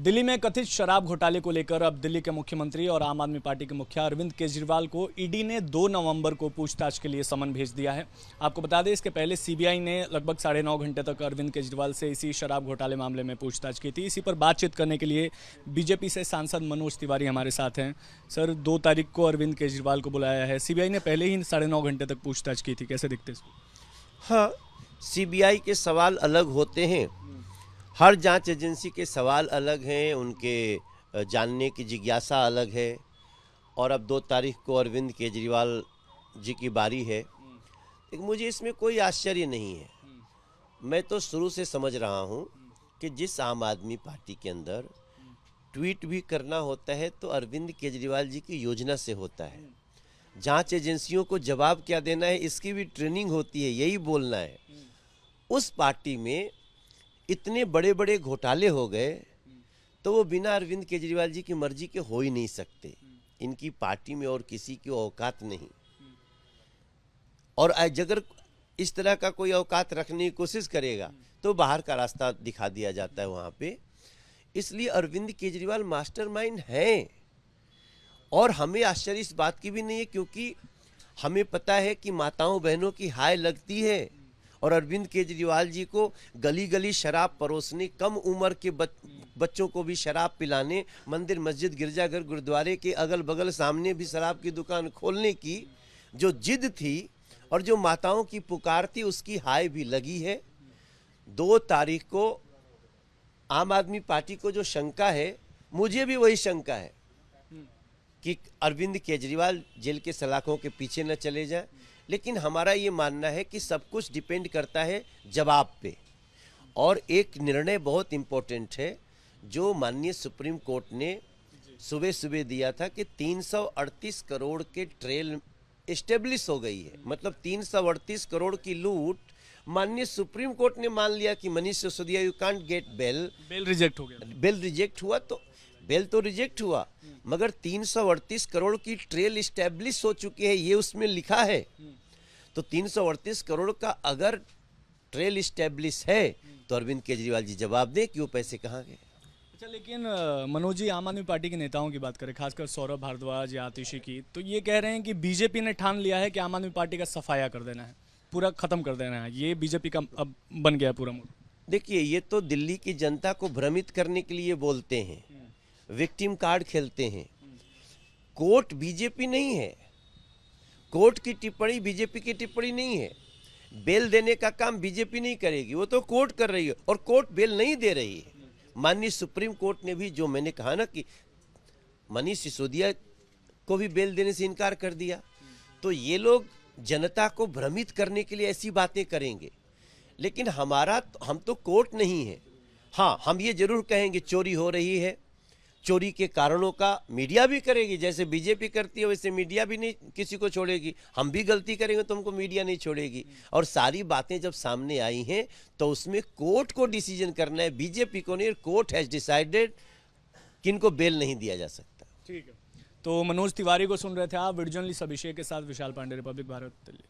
दिल्ली में कथित शराब घोटाले को लेकर अब दिल्ली के मुख्यमंत्री और आम आदमी पार्टी के मुखिया अरविंद केजरीवाल को ईडी ने 2 नवंबर को पूछताछ के लिए समन भेज दिया है। आपको बता दें, इसके पहले सीबीआई ने लगभग 9.5 घंटे तक अरविंद केजरीवाल से इसी शराब घोटाले मामले में पूछताछ की थी। इसी पर बातचीत करने के लिए बीजेपी से सांसद मनोज तिवारी हमारे साथ हैं। सर, 2 तारीख को अरविंद केजरीवाल को बुलाया है। सीबीआई ने पहले ही 9.5 घंटे तक पूछताछ की थी, कैसे दिखते इसको? हाँ, सीबीआई के सवाल अलग होते हैं, हर जांच एजेंसी के सवाल अलग हैं, उनके जानने की जिज्ञासा अलग है। और अब 2 तारीख को अरविंद केजरीवाल जी की बारी है। लेकिन मुझे इसमें कोई आश्चर्य नहीं है। मैं तो शुरू से समझ रहा हूँ कि जिस आम आदमी पार्टी के अंदर ट्वीट भी करना होता है तो अरविंद केजरीवाल जी की योजना से होता है। जांच एजेंसियों को जवाब क्या देना है इसकी भी ट्रेनिंग होती है, यही बोलना है। उस पार्टी में इतने बड़े बड़े घोटाले हो गए तो वो बिना अरविंद केजरीवाल जी की मर्जी के हो ही नहीं सकते। इनकी पार्टी में और किसी की औकात नहीं, और अगर इस तरह का कोई औकात रखने की कोशिश करेगा तो बाहर का रास्ता दिखा दिया जाता है वहाँ पे। इसलिए अरविंद केजरीवाल मास्टरमाइंड हैं, और हमें आश्चर्य इस बात की भी नहीं है, क्योंकि हमें पता है कि माताओं बहनों की हाय लगती है। और अरविंद केजरीवाल जी को गली गली शराब परोसने, कम उम्र के बच्चों को भी शराब पिलाने, मंदिर मस्जिद गिरजाघर गुरुद्वारे के अगल बगल सामने भी शराब की दुकान खोलने की जो जिद थी और जो माताओं की पुकार थी, उसकी हाय भी लगी है। 2 तारीख को आम आदमी पार्टी को जो शंका है, मुझे भी वही शंका है कि अरविंद केजरीवाल जेल के सलाखों के पीछे न चले जाए। लेकिन हमारा ये मानना है कि सब कुछ डिपेंड करता है जवाब पे। और एक निर्णय बहुत इम्पोर्टेंट है जो माननीय सुप्रीम कोर्ट ने सुबह सुबह दिया था कि 338 करोड़ के ट्रेल एस्टेब्लिश हो गई है। मतलब 338 करोड़ की लूट माननीय सुप्रीम कोर्ट ने मान लिया कि Manish Sisodia you can't get bell reject हो गया। बेल रिजेक्ट हुआ तो बेल तो रिजेक्ट हुआ, मगर 338 करोड़ की ट्रेल इस्टेब्लिश हो चुकी है, ये उसमें लिखा है। तो 338 करोड़ का अगर ट्रेल इस्टेब्लिश है तो अरविंद केजरीवाल जी जवाब दें कि वो पैसे कहाँ गए। अच्छा, लेकिन मनोज जी, आम आदमी पार्टी के नेताओं की बात करें, खासकर सौरभ भारद्वाज या आतिशी की, तो ये कह रहे हैं कि बीजेपी ने ठान लिया है कि आम आदमी पार्टी का सफाया कर देना है, पूरा खत्म कर देना है। ये बीजेपी का अब बन गया पूरा मूड। देखिए, ये तो दिल्ली की जनता को भ्रमित करने के लिए बोलते हैं, विक्टिम कार्ड खेलते हैं। कोर्ट बीजेपी नहीं है, कोर्ट की टिप्पणी बीजेपी की टिप्पणी नहीं है। बेल देने का काम बीजेपी नहीं करेगी, वो तो कोर्ट कर रही है, और कोर्ट बेल नहीं दे रही है। माननीय सुप्रीम कोर्ट ने भी, जो मैंने कहा ना कि मनीष सिसोदिया को भी बेल देने से इनकार कर दिया, तो ये लोग जनता को भ्रमित करने के लिए ऐसी बातें करेंगे। लेकिन हम तो कोर्ट नहीं है। हाँ, हम ये जरूर कहेंगे चोरी हो रही है, चोरी के कारणों का मीडिया भी करेगी, जैसे बीजेपी करती है वैसे मीडिया भी नहीं किसी को छोड़ेगी। हम भी गलती करेंगे तो हमको मीडिया नहीं छोड़ेगी। और सारी बातें जब सामने आई हैं तो उसमें कोर्ट को डिसीजन करना है, बीजेपी को नहीं। कोर्ट हैज डिसाइडेड कि इनको बेल नहीं दिया जा सकता। ठीक है, तो मनोज तिवारी को सुन रहे थे आप। वीडियो जर्नलिस्ट अभिषेक के साथ विशाल पांडे, रिपब्लिक भारत, दिल्ली।